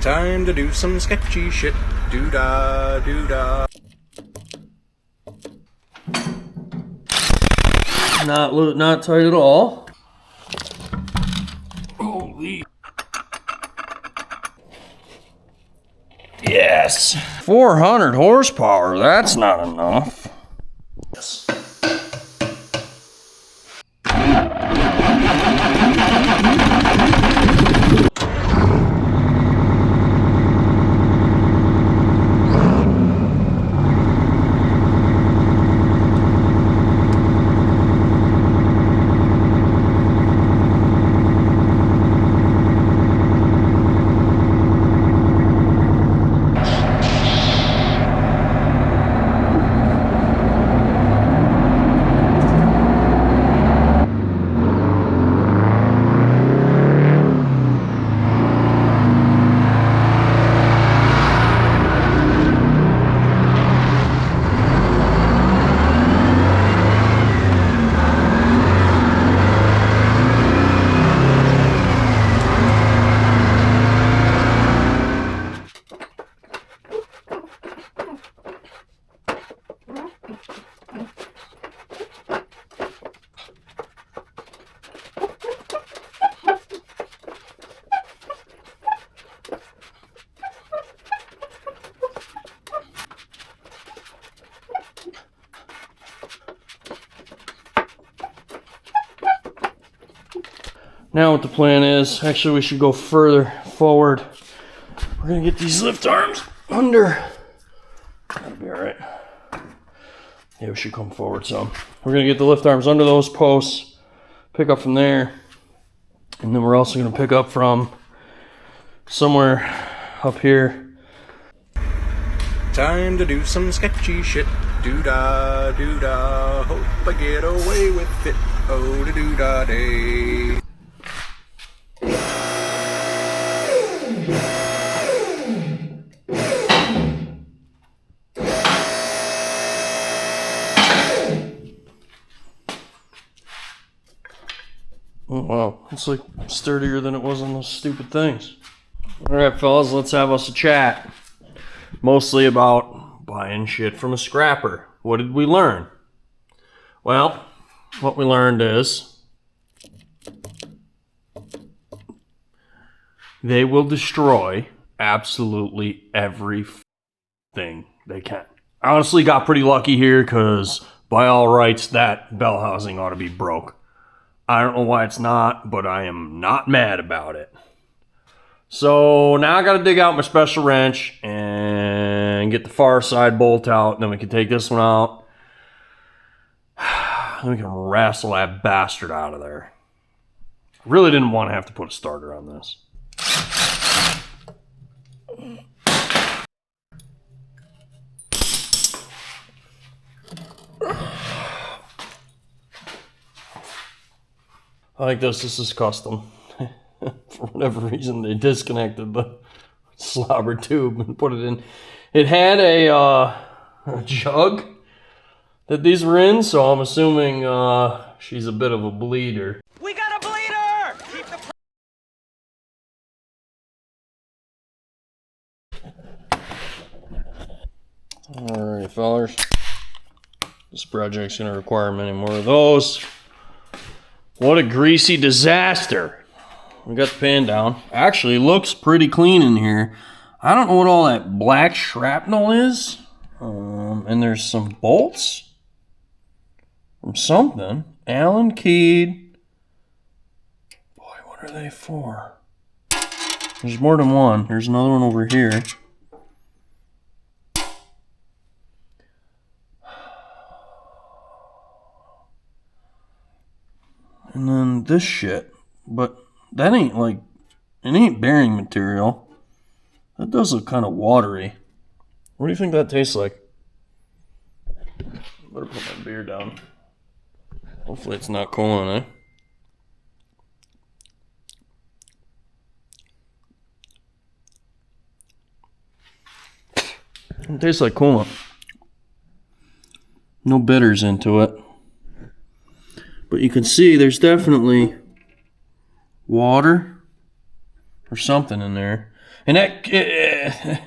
Time to do some sketchy shit. Doo-dah, doo-dah. Not tight at all. Holy. Yes. 400 horsepower. That's not enough. Yes. Now what the plan is, actually we should go further forward. We're gonna get these lift arms under. That'll be alright. Yeah, we should come forward some. We're gonna get the lift arms under those posts, pick up from there, and then we're also gonna pick up from somewhere up here. Time to do some sketchy shit. Doo-dah, doo-dah. Hope I get away with it. Oh, da doo-dah day. Oh wow, it's like sturdier than it was on those stupid things. Alright fellas, let's have us a chat. Mostly about buying shit from a scrapper. What did we learn? Well, what we learned is they will destroy absolutely everything they can. I honestly got pretty lucky here because by all rights that bell housing ought to be broke. I don't know why it's not, but I am not mad about it. So now I got to dig out my special wrench and get the far side bolt out. And then we can take this one out. Then we can wrestle that bastard out of there. Really didn't want to have to put a starter on this. I like this. This is custom. For whatever reason, they disconnected the slobber tube and put it in. It had a jug that these were in, so I'm assuming she's a bit of a bleeder. We got a bleeder! Keep the Alright, fellas. This project's gonna require many more of those. What a greasy disaster. We got the pan down. Actually, looks pretty clean in here. I don't know what all that black shrapnel is. And there's some bolts from something. Allen keyed. Boy, what are they for? There's more than one. There's another one over here. And then this shit. But that ain't like, it ain't bearing material. That does look kind of watery. What do you think that tastes like? Better put my beer down. Hopefully it's not coolant, eh? It tastes like coolant. No bitters into it. But you can see there's definitely water or something in there. And that,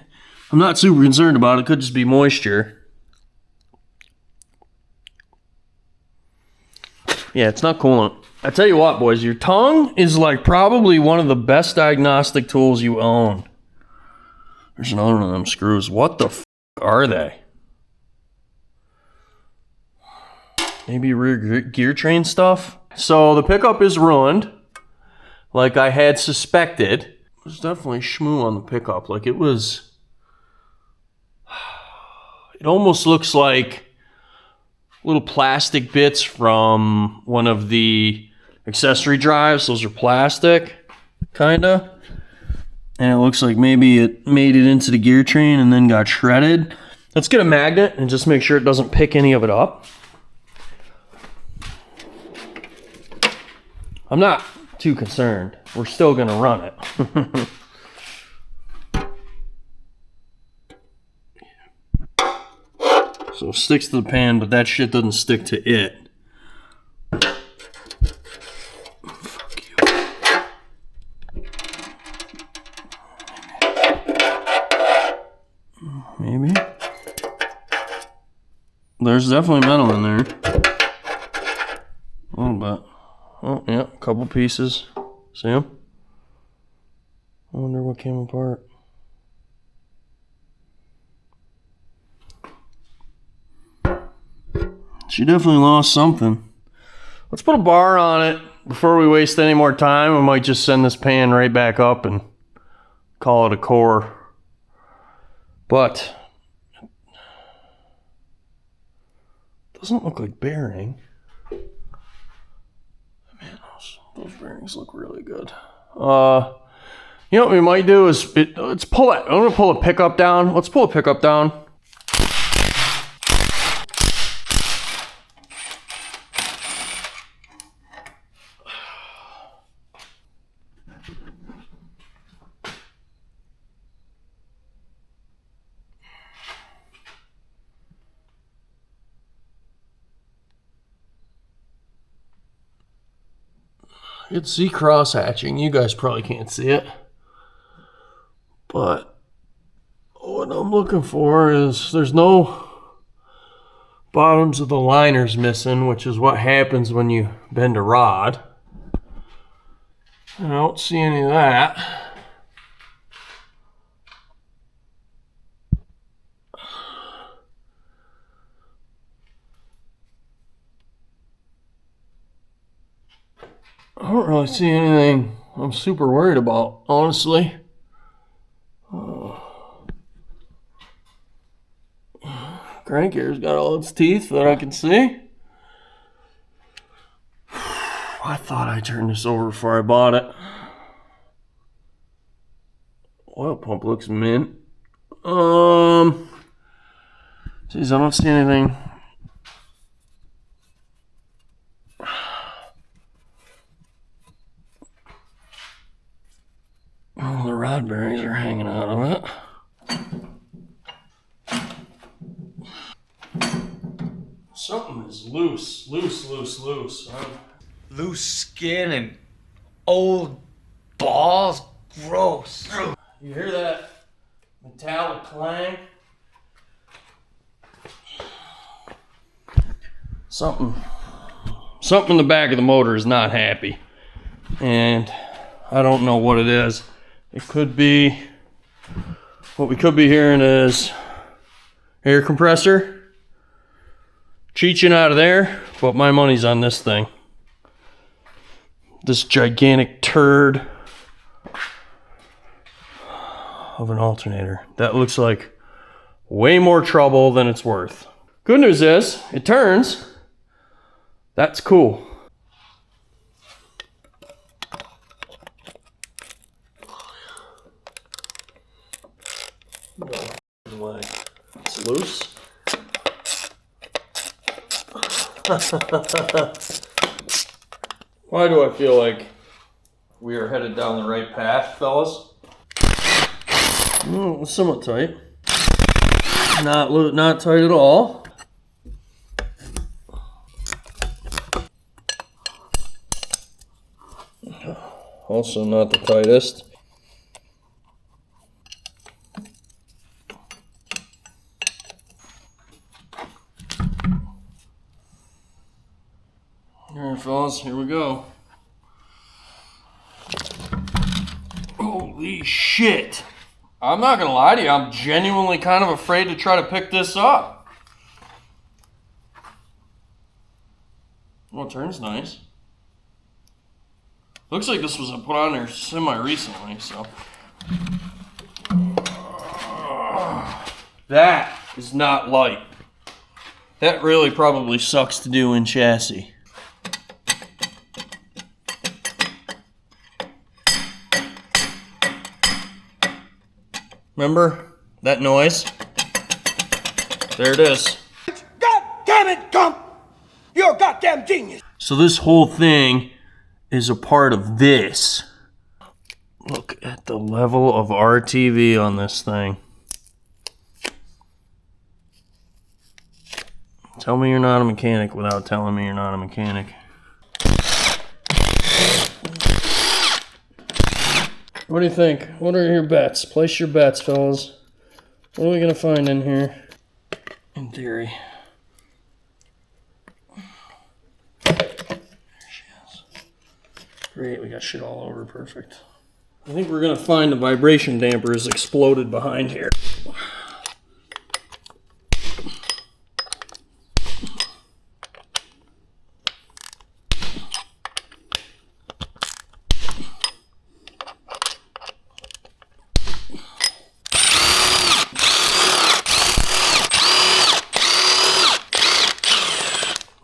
I'm not super concerned about it. Could just be moisture. Yeah, it's not coolant. I tell you what, boys, your tongue is like probably one of the best diagnostic tools you own. There's another one of them screws. What the f are they? Maybe rear gear train stuff? So the pickup is ruined, like I had suspected. There's definitely schmoo on the pickup. Like it was... It almost looks like little plastic bits from one of the accessory drives. Those are plastic, kinda. And it looks like maybe it made it into the gear train and then got shredded. Let's get a magnet and just make sure it doesn't pick any of it up. I'm not too concerned. We're still gonna run it. So it sticks to the pan, but that shit doesn't stick to it. Fuck you. Maybe. There's definitely metal in there. A little bit. Oh, yeah, a couple pieces. See them? I wonder what came apart. She definitely lost something. Let's put a bar on it before we waste any more time. We might just send this pan right back up and call it a core. But it doesn't look like bearing. Man, those bearings look really good. You know what we might do is let's pull it. I'm gonna pull a pickup down. Let's pull a pickup down. It's Z cross hatching. You guys probably can't see it. But what I'm looking for is there's no bottoms of the liners missing, which is what happens when you bend a rod. I don't see any of that. I don't really see anything I'm super worried about, honestly. Crank gear's got all its teeth that I can see. I thought I turned this over before I bought it. Oil pump looks mint. Geez, I don't see anything. Oh, the rod bearings are hanging out of it. Something is loose. Loose skin and old balls. Gross. You hear that metallic clang? Something in the back of the motor is not happy. And I don't know what it is. It could be, what we could be hearing is air compressor cheeching out of there, but my money's on this thing. This gigantic turd of an alternator. That looks like way more trouble than it's worth. Good news is, it turns. That's cool. It's loose. Why do I feel like we are headed down the right path, fellas? Oh, somewhat tight. Not tight at all. Also not the tightest. fellas. Here we go. Holy shit. I'm not gonna lie to you. I'm genuinely kind of afraid to try to pick this up. Well, it turns nice. Looks like this was put on there semi-recently, so. That is not light. That really probably sucks to do in chassis. Remember that noise? There it is. God damn it, Gump! You're a goddamn genius! So this whole thing is a part of this. Look at the level of RTV on this thing. Tell me you're not a mechanic without telling me you're not a mechanic. What do you think? What are your bets? Place your bets, fellas. What are we gonna find in here? In theory. There she is. Great, we got shit all over. Perfect. I think we're gonna find the vibration damper has exploded behind here.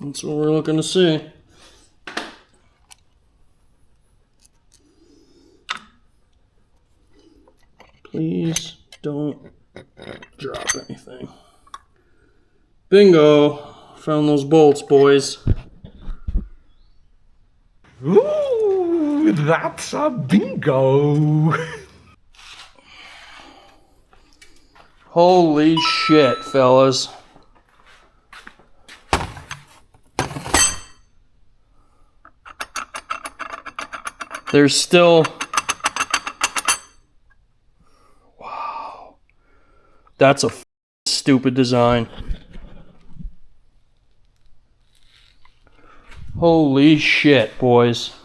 That's what we're looking to see. Please don't drop anything. Bingo! Found those bolts, boys. Ooh, that's a bingo! Holy shit, fellas. There's still... Wow. That's a stupid design. Holy shit, boys.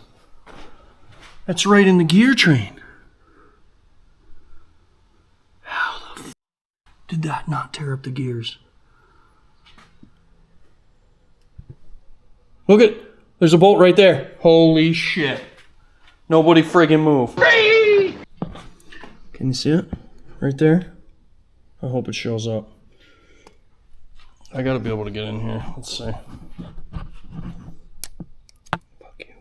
That's right in the gear train. How the did that not tear up the gears? Look at... There's a bolt right there. Holy shit. Nobody friggin' move. Can you see it? Right there? I hope it shows up. I gotta be able to get in here. Let's see. Fuck you.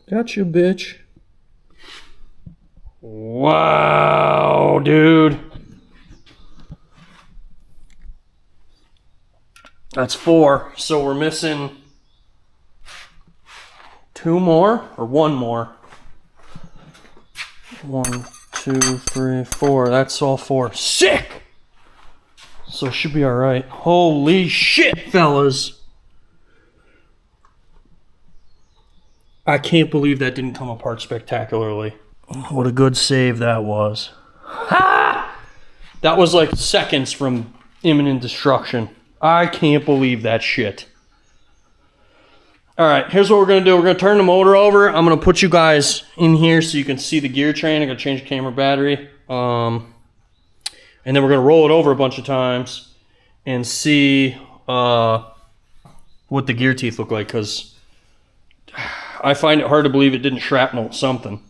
Gotcha, bitch. Wow, dude. That's 4, so we're missing 2 more or 1 more. 1, 2, 3, 4. That's all 4. Sick! So it should be alright. Holy shit, fellas! I can't believe that didn't come apart spectacularly. What a good save that was. Ha! That was like seconds from imminent destruction. I can't believe that shit. Alright, here's what we're going to do. We're going to turn the motor over. I'm going to put you guys in here so you can see the gear train. I'm going to change the camera battery. And then we're going to roll it over a bunch of times and see what the gear teeth look like, because I find it hard to believe it didn't shrapnel something.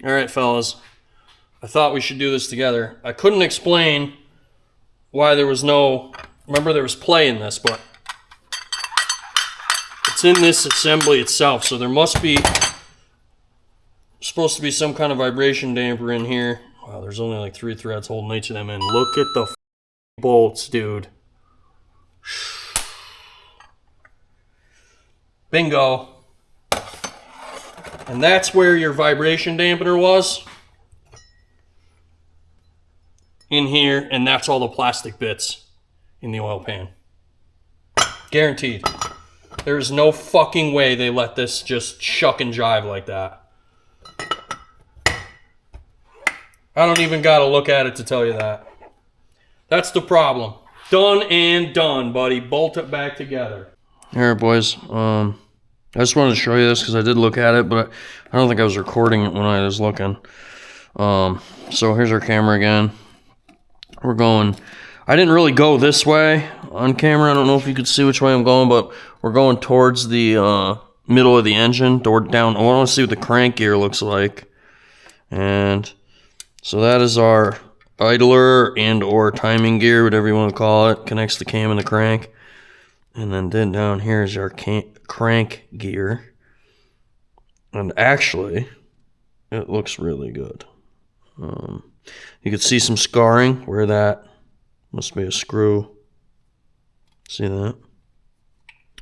All right, fellas. I thought we should do this together. I couldn't explain why there was no... Remember, there was play in this, but it's in this assembly itself, so there must be... supposed to be some kind of vibration damper in here. Wow, there's only like 3 threads holding each of them in. Look at the bolts, dude. Bingo. And that's where your vibration dampener was. In here, and that's all the plastic bits in the oil pan. Guaranteed. There's no fucking way they let this just shuck and jive like that. I don't even gotta look at it to tell you that. That's the problem. Done and done, buddy. Bolt it back together. Alright, boys. I just wanted to show you this because I did look at it, but I don't think I was recording it when I was looking. So here's our camera again. We're going... I didn't really go this way on camera. I don't know if you could see which way I'm going, but we're going towards the middle of the engine. Down. I want to see what the crank gear looks like. And... so that is our idler and or timing gear, whatever you want to call it. Connects the cam and the crank. And then down here is our crank gear. And actually, it looks really good. You can see some scarring where that must be a screw. See that?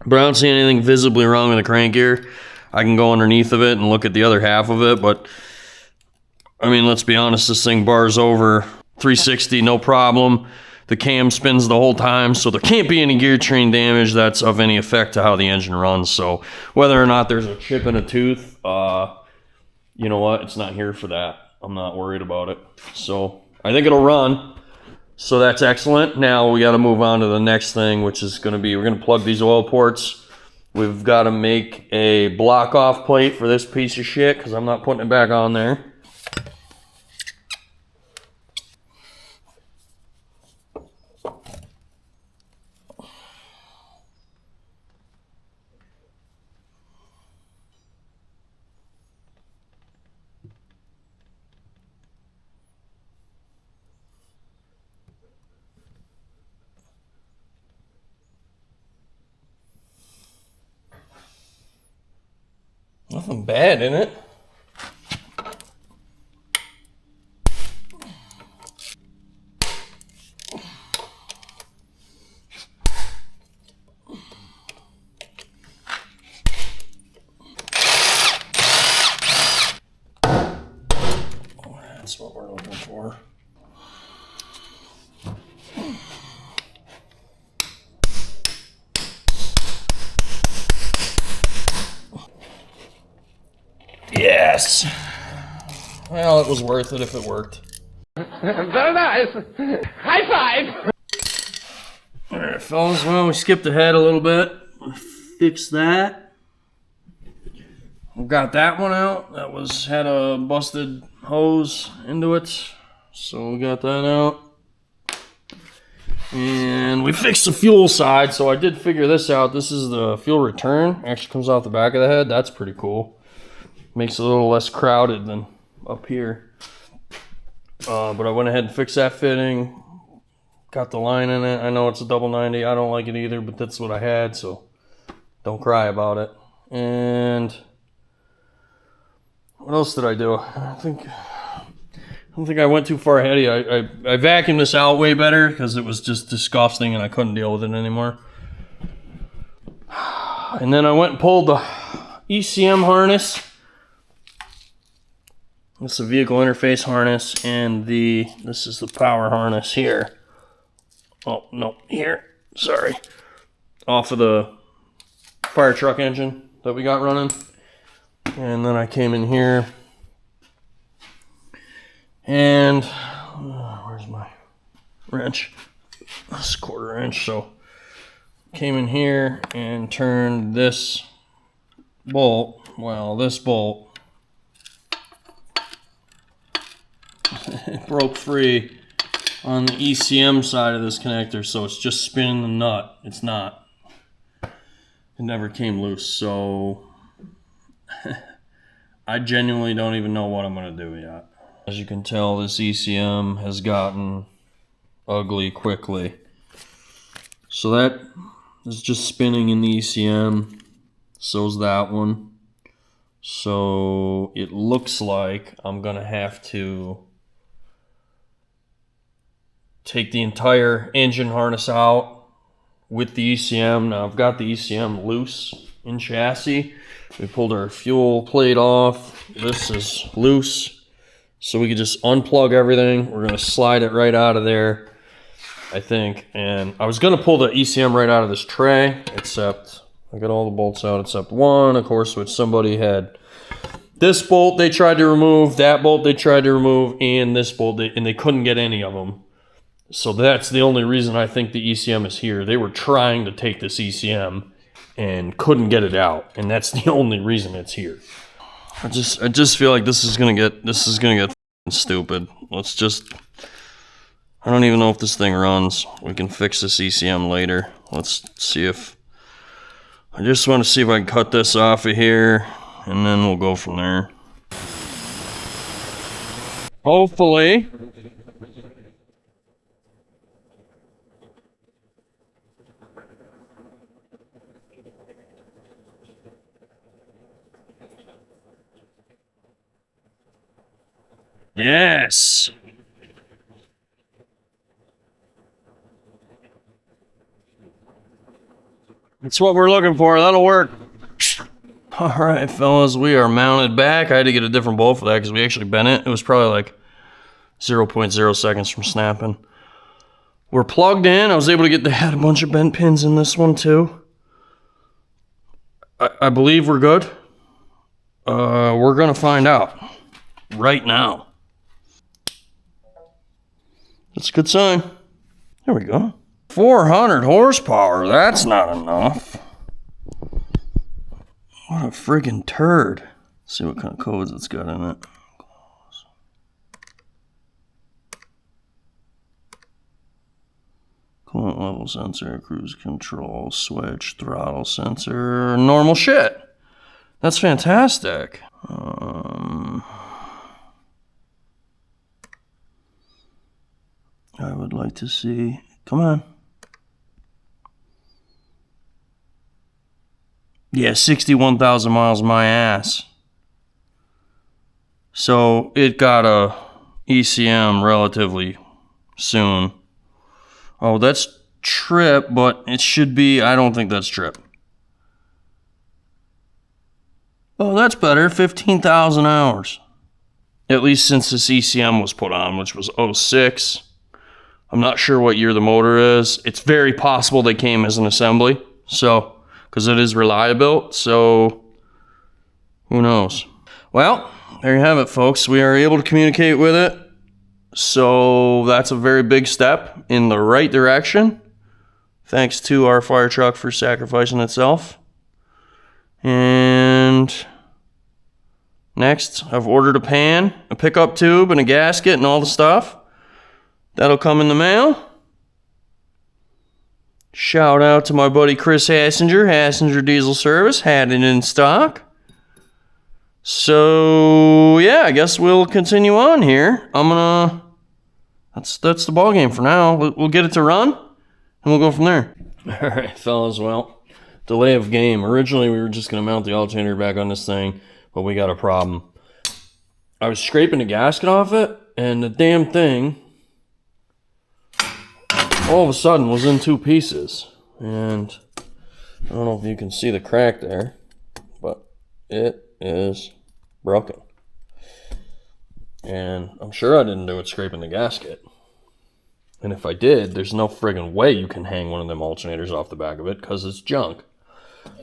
But I don't see anything visibly wrong with the crank gear. I can go underneath of it and look at the other half of it, but... I mean, let's be honest, this thing bars over 360, no problem. The cam spins the whole time, so there can't be any gear train damage that's of any effect to how the engine runs. So whether or not there's a chip in a tooth, you know what? It's not here for that. I'm not worried about it. So I think it'll run. So that's excellent. Now we got to move on to the next thing, which is going to be, we're going to plug these oil ports. We've got to make a block off plate for this piece of shit because I'm not putting it back on there. Nothing bad in it. That's what we're looking for. Yes. Well, it was worth it if it worked. Very nice. High five. All right, fellas. Well, we skipped ahead a little bit. Fix that. We got that one out. That had a busted hose into it. So we got that out. And we fixed the fuel side. So I did figure this out. This is the fuel return. Actually comes off the back of the head. That's pretty cool. Makes it a little less crowded than up here. But I went ahead and fixed that fitting. Got the line in it. I know it's a double 90. I don't like it either, but that's what I had, so don't cry about it. And what else did I do? I don't think I went too far ahead of you. I vacuumed this out way better because it was just disgusting and I couldn't deal with it anymore. And then I went and pulled the ECM harness. It's the vehicle interface harness, and this is the power harness here. Oh, no, here. Sorry. Off of the fire truck engine that we got running. And then I came in here. And where's my wrench? This 1/4 inch. So came in here and turned this bolt. Well, this bolt. It broke free on the ECM side of this connector, so it's just spinning the nut. It's not. It never came loose, so I genuinely don't even know what I'm going to do yet. As you can tell, this ECM has gotten ugly quickly. So that is just spinning in the ECM. So's that one. So it looks like I'm going to have to take the entire engine harness out with the ECM. Now I've got the ECM loose in chassis. We pulled our fuel plate off. This is loose. So we can just unplug everything. We're going to slide it right out of there, I think. And I was going to pull the ECM right out of this tray, except I got all the bolts out except one, of course, which somebody had. This bolt they tried to remove, that bolt they tried to remove, and this bolt, and they couldn't get any of them. So that's the only reason I think the ECM is here. They were trying to take this ECM and couldn't get it out, and that's the only reason it's here. I just feel like this is gonna get stupid. Let's just, I don't even know if this thing runs. We can fix this ECM later. Let's see if, I just want to see if I can cut this off of here, and then we'll go from there. Hopefully. Yes. That's what we're looking for. That'll work. All right, fellas, we are mounted back. I had to get a different bolt for that because we actually bent it. It was probably like 0.0 seconds from snapping. We're plugged in. I was able to get, they had a bunch of bent pins in this one too. I believe we're good. We're gonna find out right now. That's a good sign. There we go. 400 horsepower. That's not enough. What a friggin' turd. Let's see what kind of codes it's got in it. Coolant level sensor, cruise control, switch, throttle sensor, normal shit. That's fantastic. I would like to see, come on. Yeah, 61,000 miles my ass. So it got a ECM relatively soon. Oh, that's trip, but it should be, I don't think that's trip. Oh, that's better, 15,000 hours. At least since this ECM was put on, which was 06. I'm not sure what year the motor is. It's very possible they came as an assembly, so, because it is reliable, so who knows. Well, there you have it, folks. We are able to communicate with it, so that's a very big step in the right direction. Thanks to our fire truck for sacrificing itself. And next, I've ordered a pan, a pickup tube, and a gasket, and all the stuff. That'll come in the mail. Shout out to my buddy Chris Hassinger, Hassinger Diesel Service, had it in stock. So yeah, I guess we'll continue on here. That's the ball game for now. We'll get it to run, and we'll go from there. All right, fellas. Well, delay of game. Originally, we were just gonna mount the alternator back on this thing, but we got a problem. I was scraping the gasket off it, and the damn thing all of a sudden was in two pieces. And I don't know if you can see the crack there, but it is broken. And I'm sure I didn't do it scraping the gasket. And if I did, there's no friggin' way you can hang one of them alternators off the back of it because it's junk.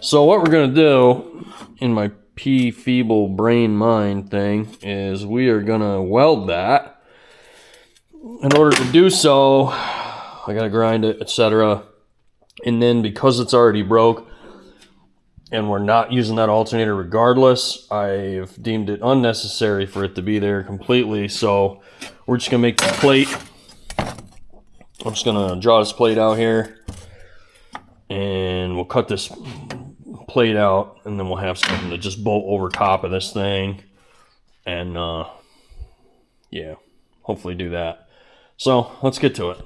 So what we're gonna do in my feeble brain mind thing is we are gonna weld that. In order to do so, I gotta grind it, etc. And then because it's already broke and we're not using that alternator regardless, I've deemed it unnecessary for it to be there completely. So we're just gonna make the plate. I'm just gonna draw this plate out here and we'll cut this plate out, and then we'll have something to just bolt over top of this thing. and yeah, hopefully do that. So let's get to it.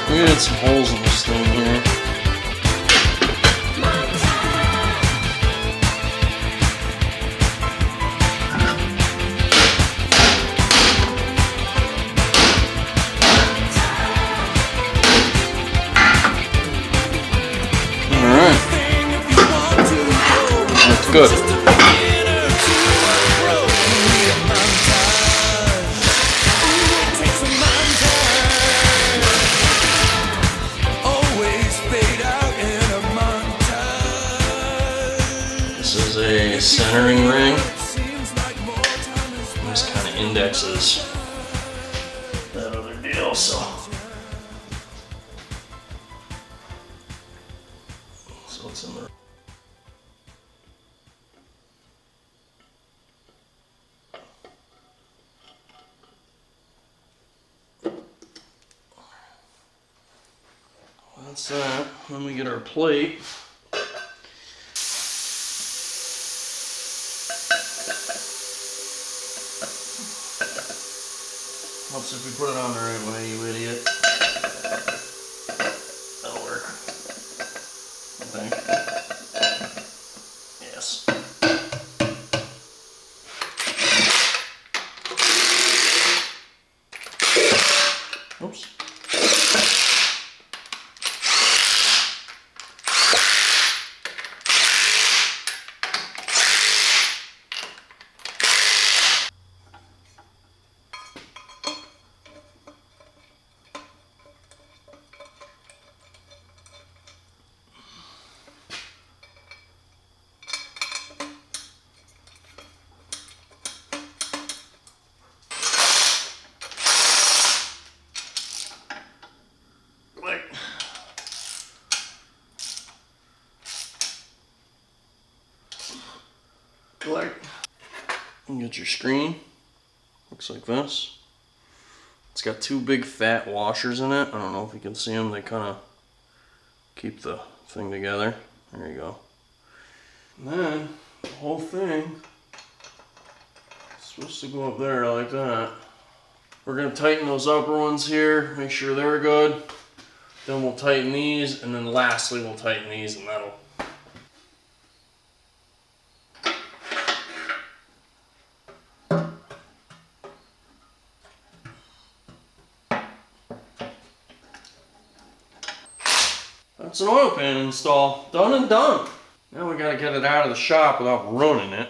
We had some holes in this thing here. Alright. That's good. This is a centering ring. This kind of indexes that other deal, so it's in the. That's that. Then we get our plate. Helps if we put it on the right way, you idiot. That'll work. I think. Yes. Oops. Click. You get your screen. Looks like this. It's got two big fat washers in it. I don't know if you can see them. They kind of keep the thing together. There you go. And then the whole thing is supposed to go up there like that. We're going to tighten those upper ones here, make sure they're good. Then we'll tighten these, and then lastly we'll tighten these, and that'll. That's an oil pan install. Done and done. Now we gotta get it out of the shop without ruining it.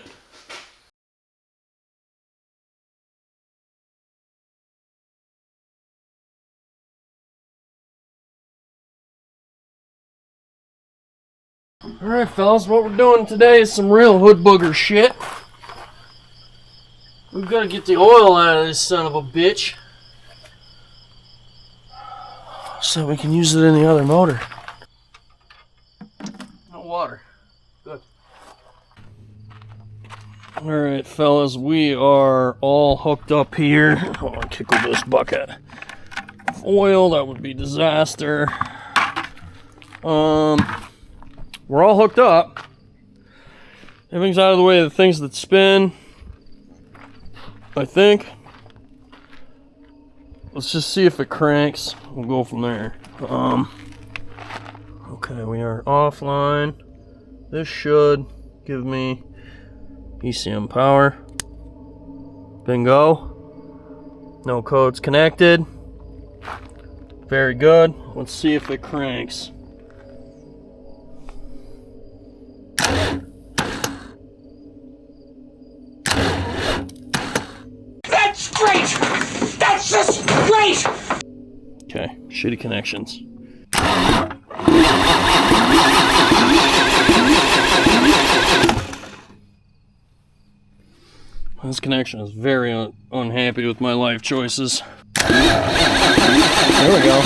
Alright fellas, what we're doing today is some real hood booger shit. We've got to get the oil out of this son of a bitch so we can use it in the other motor. No water. Good. Alright fellas, we are all hooked up here. Hold on, kick with this bucket. Oil, that would be disaster. We're all hooked up. Everything's out of the way of the things that spin, I think. Let's just see if it cranks. We'll go from there. Okay, we are offline. This should give me ECM power. Bingo. No codes connected. Very good. Let's see if it cranks. That's great! That's just great! Okay, shitty connections. This connection is very unhappy with my life choices. There we go.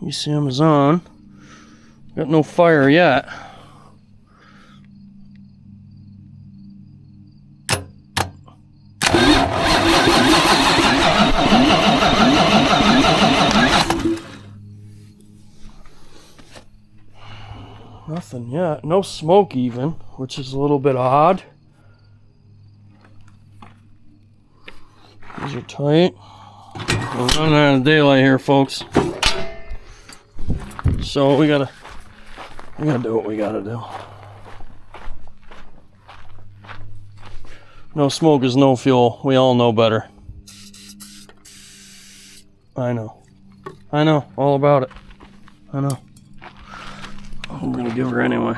ECM is on. Got no fire yet. Nothing yet. No smoke even, which is a little bit odd. These are tight. We're running out of daylight here, folks. So we gotta do what we gotta do. No smoke is no fuel. We all know better. I know all about it. I know. I'm gonna give her anyway.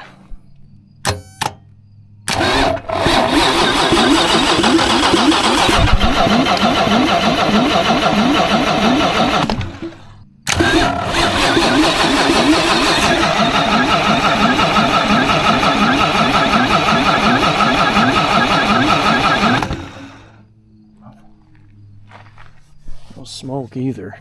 No smoke either.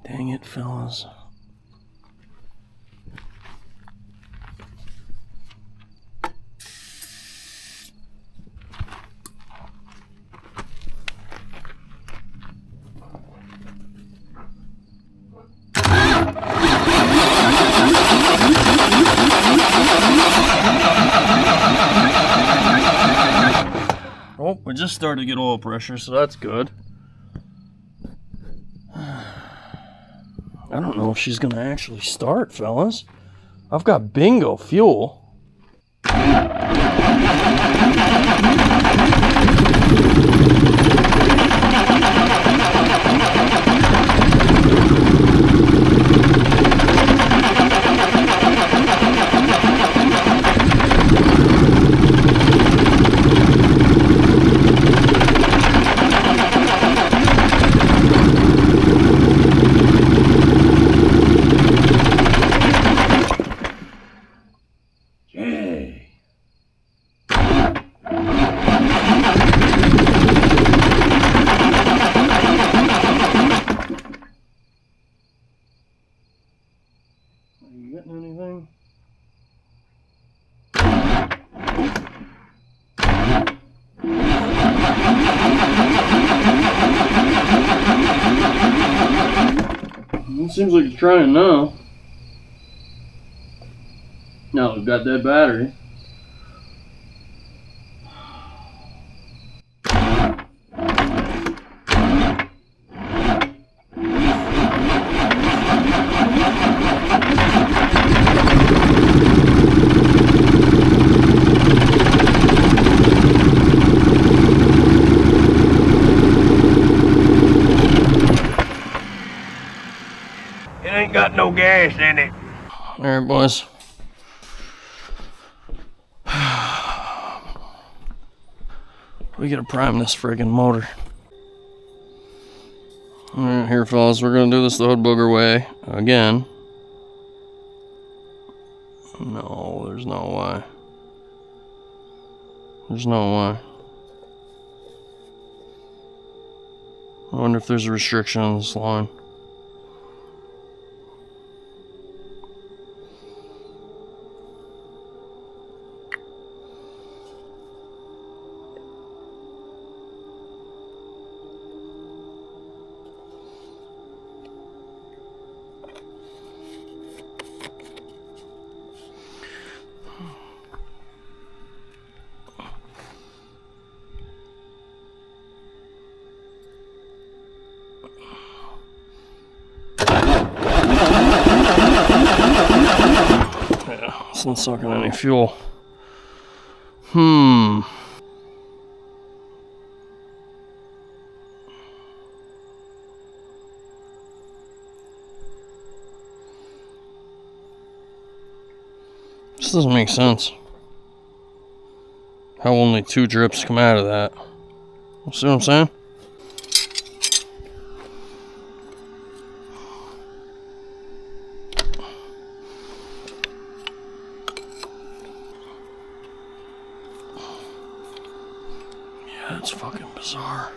Dang it, fellas. Oh, we just started to get oil pressure, so that's good. I don't know if she's gonna actually start, fellas. I've got bingo fuel. Anything? It seems like it's trying now. Now we've got that battery. It ain't got no gas in it. Alright, boys. We gotta prime this friggin' motor. Alright, here, fellas, we're gonna do this the hood booger way again. No, there's no way. There's no way. I wonder if there's a restriction on this line. Nothing sucking any fuel. This doesn't make sense. How only 2 drips come out of that? You see what I'm saying? Yeah, that's fucking bizarre.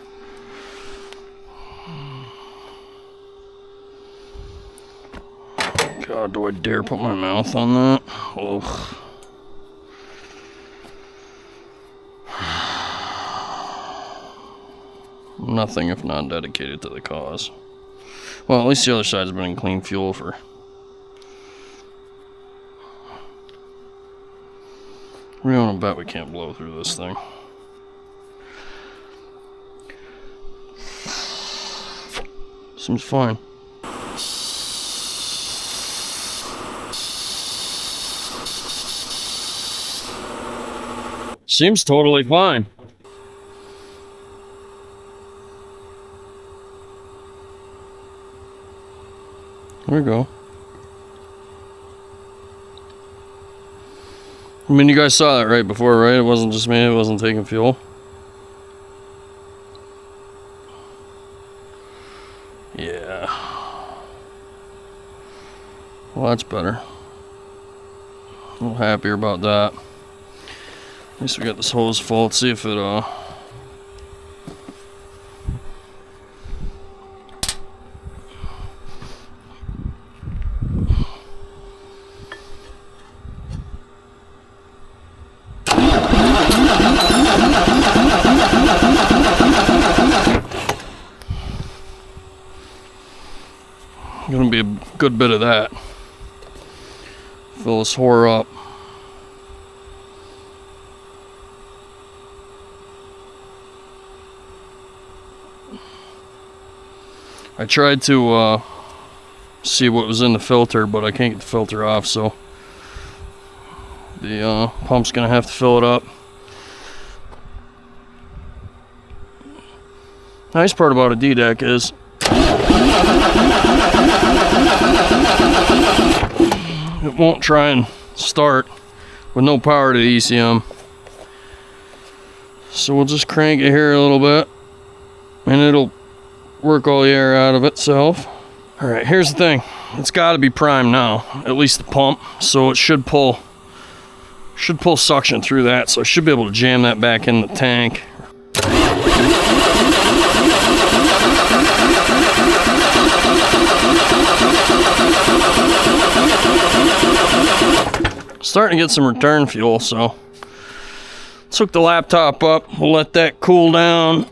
God, do I dare put my mouth on that? Ugh. Nothing if not dedicated to the cause. Well, at least the other side's been in clean fuel for... We don't bet we can't blow through this thing. Seems fine. Seems totally fine. There we go. I mean, you guys saw that right before, right? It wasn't just me, it wasn't taking fuel. Yeah. Well, that's better. A little happier about that. At least we got this hose full. Let's see if it, gonna be a good bit of that. Fill this whore up. I tried to see what was in the filter, but I can't get the filter off, so the pump's gonna have to fill it up. Nice part about a D-deck is it won't try and start with no power to the ECM. So we'll just crank it here a little bit and it'll work all the air out of itself. Alright, here's the thing. It's got to be primed now, at least the pump, so it should pull suction through that, so I should be able to jam that back in the tank. Starting to get some return fuel, so let's hook the laptop up. We'll let that cool down.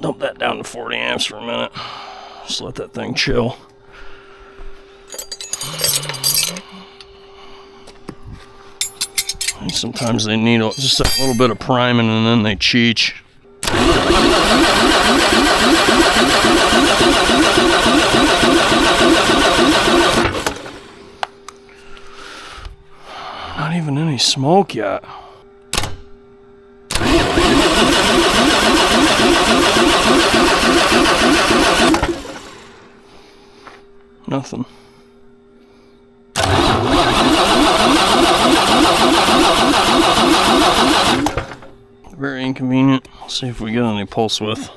Dump that down to 40 amps for a minute. Just let that thing chill. And sometimes they need just a little bit of priming and then they cheech. Not even any smoke yet. Nothing. Very inconvenient. Let's see if we get any pulse width.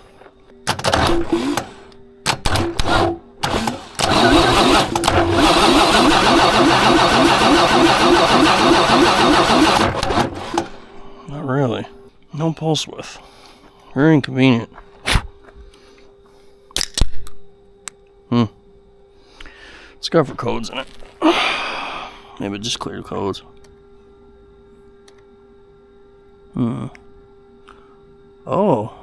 Not really. No pulse width. Very inconvenient. It's got for codes in it. Maybe just clear the codes. Oh.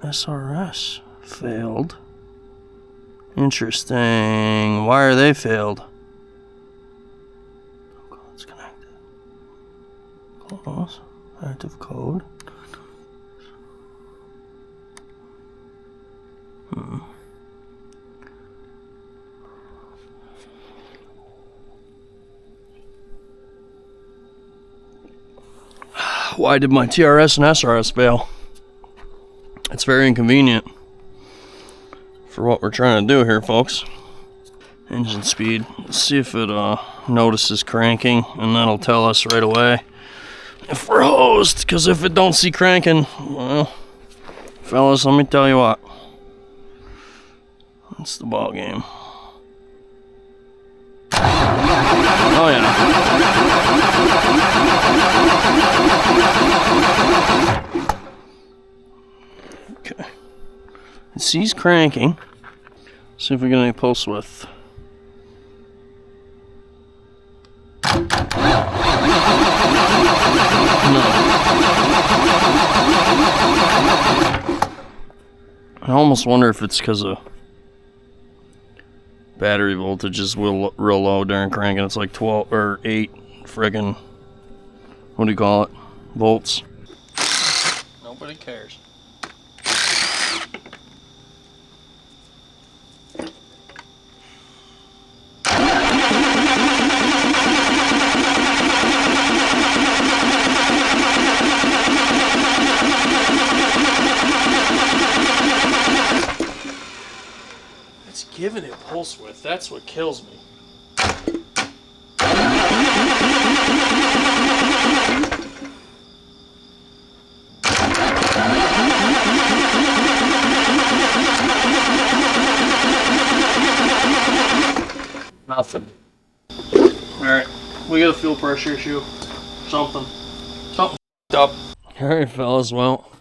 SRS failed. Interesting. Why are they failed? Code's connected. Close. Active code. Why did my TRS and SRS fail? It's very inconvenient for what we're trying to do here, folks. Engine speed. Let's see if it notices cranking, and that'll tell us right away if we're hosed. Because if it don't see cranking, well, fellas, let me tell you what. That's the ball game. Oh yeah. Okay. It sees cranking. See if we get any pulse width. No. I almost wonder if it's because of battery voltage is real low during cranking. It's like 12 or 8 friggin', what do you call it, volts. Nobody cares. It's giving it pulse width. That's what kills me. Nothing. Alright, we got a fuel pressure issue. Something up. Alright, fellas, well,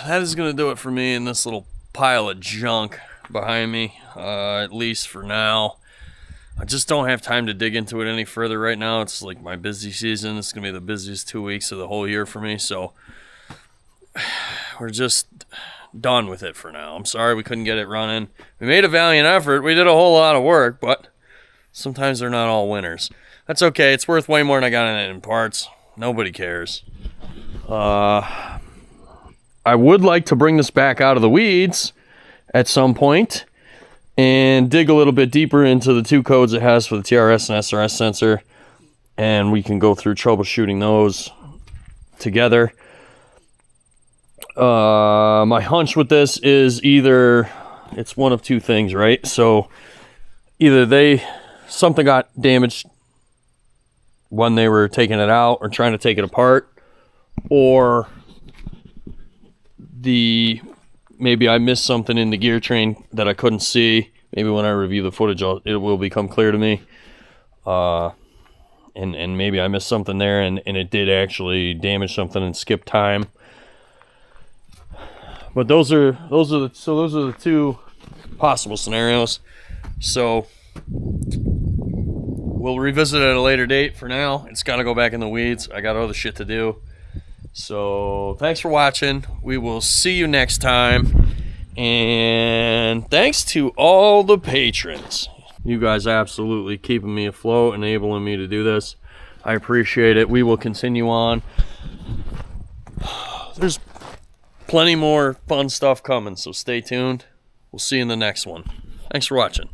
that is going to do it for me in this little pile of junk behind me, at least for now. I just don't have time to dig into it any further right now. It's like my busy season. It's going to be the busiest 2 weeks of the whole year for me, so we're just done with it for now. I'm sorry we couldn't get it running. We made a valiant effort. We did a whole lot of work, but sometimes they're not all winners. That's okay. It's worth way more than I got in it in parts. Nobody cares. I would like to bring this back out of the weeds at some point and dig a little bit deeper into the 2 codes it has for the TRS and SRS sensor, and we can go through troubleshooting those together. My hunch with this is either it's one of 2 things, right? So either something got damaged when they were taking it out or trying to take it apart, or maybe I missed something in the gear train that I couldn't see. Maybe when I review the footage, it will become clear to me. And maybe I missed something there, and it did actually damage something and skip time. But those are the 2 possible scenarios. So we'll revisit it at a later date. For now, it's got to go back in the weeds. I got other shit to do. So thanks for watching. We will see you next time. And thanks to all the patrons. You guys absolutely keeping me afloat, enabling me to do this. I appreciate it. We will continue on. There's plenty more fun stuff coming, so stay tuned. We'll see you in the next one. Thanks for watching.